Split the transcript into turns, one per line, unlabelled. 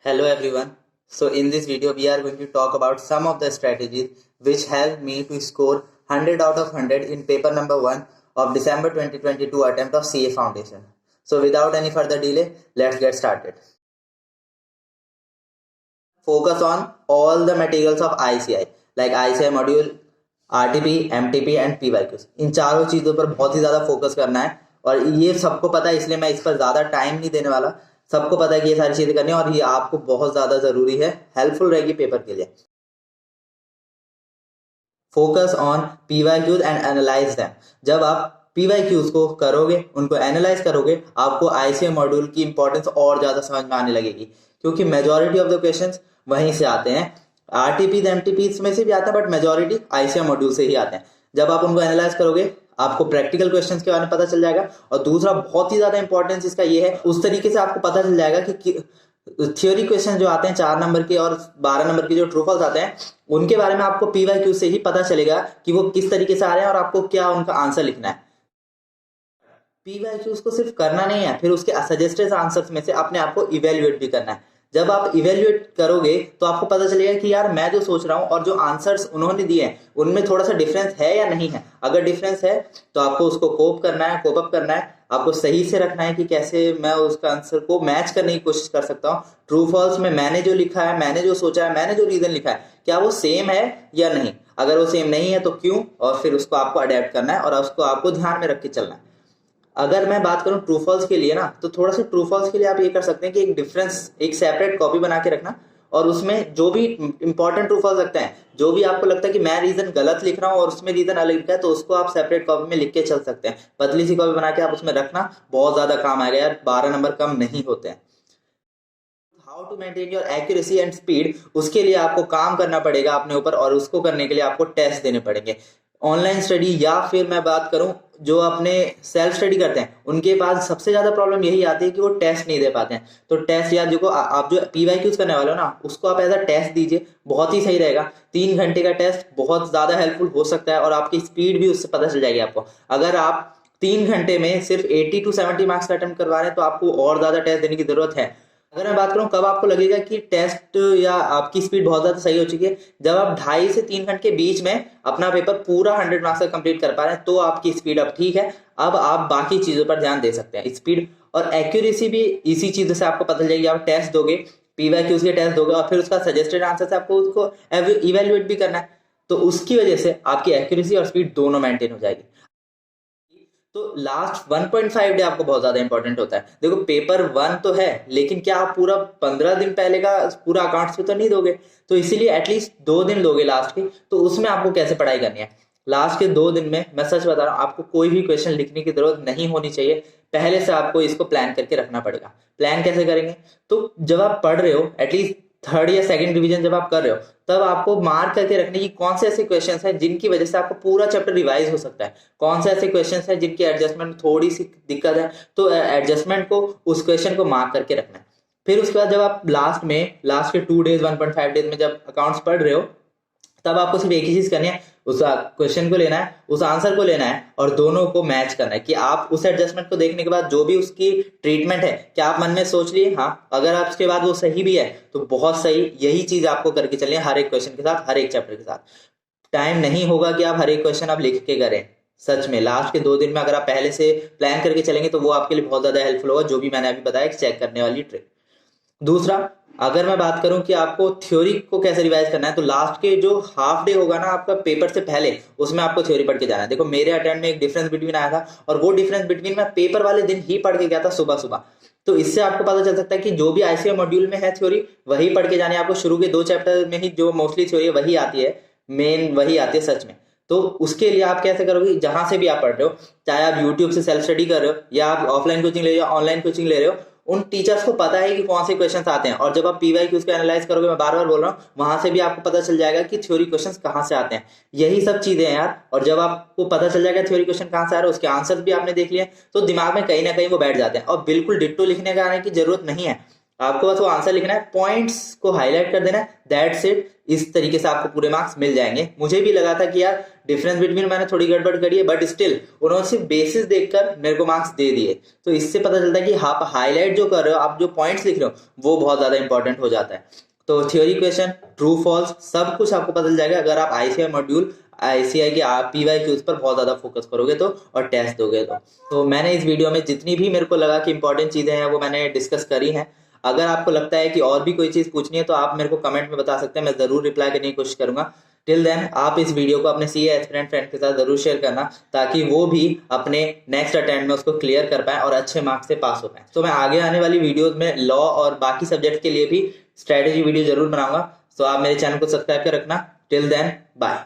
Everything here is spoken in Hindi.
Hello everyone. So in this video we are going to talk about some of the strategies which helped me to score 100 out of 100 in paper number 1 of December 2022 attempt of CA Foundation. So without any further delay, let's get started. Focus on all the materials of ICI like ICI module, RTP, MTP and PYQs. इन चारों चीज़ों पर बहुत ही ज़्यादा फोकस करना है और ये सबको पता है, इसलिए मैं इस पर ज़्यादा टाइम नहीं देने वाला। सबको पता है कि ये सारी चीज़ें करनी है और ये आपको बहुत ज़्यादा ज़रूरी है, हेल्पफुल रहेगी पेपर के लिए। Focus on PYQs and analyse them. जब आप PYQs को करोगे, उनको एनालाइज करोगे, आपको ICI मॉड्यूल की इंपॉर्टेंस और ज़्यादा समझ में आने लगेगी, क्योंकि मेजॉरिटी ऑफ द क्वेश्चंस वहीं से आते हैं। RTP MTP में से भी आता है, बट मेजॉरिटी ICI मॉड्यूल से ही आते हैं। जब आप उनको एनालाइज करोगे, आपको प्रैक्टिकल क्वेश्चंस के बारे में पता चल जाएगा। और दूसरा बहुत ही ज्यादा इंपॉर्टेंस इसका ये है, उस तरीके से आपको पता चल जाएगा कि थ्योरी क्वेश्चन जो आते हैं 4 नंबर के और 12 नंबर के जो ट्रू फॉल्स आते हैं, उनके बारे में आपको PYQ से ही पता चलेगा कि वो किस तरीके से आ रहे हैं और आपको क्या उनका आंसर लिखना है। PYQs को सिर्फ करना नहीं है, फिर उसके सजेस्टेड आंसर्स में से अपने आप को इवेल्युएट भी करना है। जब आप इवेल्युएट करोगे तो आपको पता चलेगा कि यार मैं जो सोच रहा हूँ और जो आंसर्स उन्होंने दिए हैं उनमें थोड़ा सा डिफरेंस है या नहीं है। अगर डिफरेंस है तो आपको उसको कोप अप करना है, आपको सही से रखना है कि कैसे मैं उसका आंसर को मैच करने की कोशिश कर सकता हूँ। ट्रू फॉल्स में मैंने जो लिखा है, मैंने जो सोचा है, मैंने जो रीजन लिखा है, क्या वो सेम है या नहीं। अगर वो सेम नहीं है तो क्यों, और फिर उसको आपको अडेप्ट करना है और उसको आपको ध्यान में रख के चलना है। अगर मैं बात करूं ट्रू फॉल्स के लिए ना, तो थोड़ा सा ट्रू फॉल्स के लिए आप ये कर सकते हैं कि एक डिफरेंस, एक सेपरेट कॉपी बना के रखना और उसमें जो भी इंपॉर्टेंट ट्रू फॉल्स लगते हैं, जो भी आपको लगता है कि मैं रीजन गलत लिख रहा हूं और उसमें रीजन अलग लिखा है, तो उसको आप सेपरेट कॉपी में लिख के चल सकते हैं। पतली सी कॉपी बना के आप उसमें रखना, बहुत ज्यादा काम आएगा यार, 12 नंबर कम नहीं होते हैं। How to maintain your accuracy and speed, उसके लिए आपको काम करना पड़ेगा अपने ऊपर और उसको करने के लिए आपको टेस्ट देने पड़ेंगे। ऑनलाइन स्टडी या फिर मैं बात करूं जो अपने सेल्फ स्टडी करते हैं, उनके पास सबसे ज्यादा प्रॉब्लम यही आती है कि वो टेस्ट नहीं दे पाते हैं। तो टेस्ट या जो आप जो PYQs करने वाले हो ना, उसको आप एज अ टेस्ट दीजिए, बहुत ही सही रहेगा। 3 घंटे का टेस्ट बहुत ज्यादा हेल्पफुल हो सकता है और आपकी स्पीड भी उससे पता चल जाएगी आपको। अगर आप 3 घंटे में सिर्फ 80 to 70 मार्क्स का अटेम्प्ट करवा रहे हैं तो आपको और ज्यादा टेस्ट देने की जरूरत है। अगर मैं बात करूं कब आपको लगेगा कि टेस्ट या आपकी स्पीड बहुत ज्यादा सही हो चुकी है, जब आप 2.5 से 3 घंटे के बीच में अपना पेपर पूरा 100 मार्क्स का कंप्लीट कर पा रहे हैं, तो आपकी स्पीड अब ठीक है। अब आप बाकी चीजों पर ध्यान दे सकते हैं। स्पीड और एक्यूरेसी भी इसी चीज से आपको पता चल जाएगी। आप टेस्ट दोगे, PYQs के टेस्ट दोगे और फिर उसका सजेस्टेड आंसर से आपको उसको इवेल्युएट भी करना है, तो उसकी वजह से आपकी एक्यूरेसी और स्पीड दोनों मेंटेन हो जाएगी। तो लास्ट 1.5 डे आपको बहुत ज्यादा इंपॉर्टेंट होता है। देखो पेपर 1 तो है, लेकिन क्या आप पूरा 15 दिन पहले का पूरा अकाउंट्स पे तो नहीं दोगे, तो इसीलिए एटलीस्ट 2 दिन दोगे लास्ट के। तो उसमें आपको कैसे पढ़ाई करनी है, लास्ट के 2 दिन में मैं सच बता रहा हूँ, आपको कोई भी क्वेश्चन लिखने की जरूरत नहीं होनी चाहिए। पहले से आपको इसको प्लान करके रखना पड़ेगा। प्लान कैसे करेंगे, तो जब आप पढ़ रहे हो, एटलीस्ट 3rd या 2nd रिवीजन जब आप कर रहे हो, तब आपको मार्क करके रखने की कौन से ऐसे क्वेश्चंस हैं जिनकी वजह से आपको पूरा चैप्टर रिवाइज हो सकता है, कौन से ऐसे क्वेश्चंस हैं जिनकी एडजस्टमेंट थोड़ी सी दिक्कत है, तो एडजस्टमेंट को, उस क्वेश्चन को मार्क करके रखना है। फिर उसके बाद जब आप लास्ट के 2 डेज 1.5 डेज में जब अकाउंट्स पढ़ रहे हो, तब आपको सिर्फ एक ही चीज करनी है, उस क्वेश्चन को लेना है, उस आंसर को लेना है और दोनों को मैच करना है। कि आप उस एडजस्टमेंट को देखने के बाद जो भी उसकी ट्रीटमेंट है, क्या आप मन में सोच लिए, हाँ, अगर आप उसके बाद वो सही भी है तो बहुत सही। यही चीज आपको करके चलिए हर एक क्वेश्चन के साथ, हर एक चैप्टर के साथ। टाइम नहीं होगा कि आप हर एक क्वेश्चन आप लिख के करें। सच में लास्ट के 2 दिन में अगर आप पहले से प्लान करके चलेंगे तो वो आपके लिए बहुत ज्यादा हेल्पफुल होगा, जो भी मैंने अभी बताया चेक करने वाली ट्रिक। दूसरा, अगर मैं बात करूं कि आपको थ्योरी को कैसे रिवाइज करना है, तो लास्ट के जो हाफ डे होगा ना आपका पेपर से पहले, उसमें आपको थ्योरी पढ़ के जाना है। देखो मेरे अटेम्प्ट में एक डिफरेंस बिटवीन आया था और वो डिफरेंस बिटवीन मैं पेपर वाले दिन ही पढ़ के गया था सुबह सुबह। तो इससे आपको पता चल सकता है कि जो भी ICI मॉड्यूल में है थ्योरी, वही पढ़ के जानी है आपको। शुरू के 2 चैप्टर में ही जो मोस्टली थ्योरी है वही आती है, मेन वही आती है सच में। तो उसके लिए आप कैसे करोगे, जहां से भी आप पढ़ रहे हो, चाहे आप यूट्यूब से सेल्फ स्टडी कर रहे हो या आप ऑफलाइन कोचिंग ले रहे हो, ऑनलाइन कोचिंग ले रहे हो, उन टीचर्स को पता है कि कौन से क्वेश्चंस आते हैं। और जब आप PYQs को एनालाइज करोगे, मैं बार बार बोल रहा हूँ, वहां से भी आपको पता चल जाएगा कि थ्योरी क्वेश्चंस कहाँ से आते हैं। यही सब चीजें हैं यार। और जब आपको पता चल जाएगा थ्योरी क्वेश्चन कहाँ से आ रहा है, उसके आंसर भी आपने देख लिए, तो दिमाग में कहीं ना कहीं वो बैठ जाते हैं और बिल्कुल डिट्टो लिखने का आने की जरूरत नहीं है। आपको बस वो आंसर लिखना है, पॉइंट्स को हाईलाइट कर देना है, दैट्स इट। इस तरीके से आपको पूरे मार्क्स मिल जाएंगे। मुझे भी लगा था कि यार डिफरेंस बिटवीन मैंने थोड़ी गड़बड़ करी है, बट स्टिल उन्होंने सिर्फ बेसिस देखकर मेरे को मार्क्स दे दिए। तो इससे पता चलता है कि आप हाईलाइट जो कर रहे हो, आप जो पॉइंट्स लिख रहे हो, वो बहुत ज्यादा इंपॉर्टेंट हो जाता है। तो थ्योरी, क्वेश्चन, ट्रू फॉल्स सब कुछ आपको पता चल जाएगा अगर आप आईसीआई मॉड्यूल, आईसीआई के PYQs पर बहुत ज्यादा फोकस करोगे तो, और टेस्ट दोगे तो मैंने इस वीडियो में जितनी भी मेरे को लगा कि इंपॉर्टेंट चीजें हैं वो मैंने डिस्कस करी हैं। अगर आपको लगता है कि और भी कोई चीज पूछनी है तो आप मेरे को कमेंट में बता सकते हैं, मैं जरूर रिप्लाई करने की कोशिश करूंगा। टिल देन आप इस वीडियो को अपने सीए एस्पिरेंट फ्रेंड के साथ जरूर शेयर करना, ताकि वो भी अपने नेक्स्ट अटेम्प्ट में उसको क्लियर कर पाए और अच्छे मार्क्स से पास हो पाए। तो मैं आगे आने वाली वीडियोस में लॉ और बाकी सब्जेक्ट के लिए भी स्ट्रेटेजी वीडियो जरूर बनाऊंगा। तो आप मेरे चैनल को सब्सक्राइब कर रखना। Till then bye.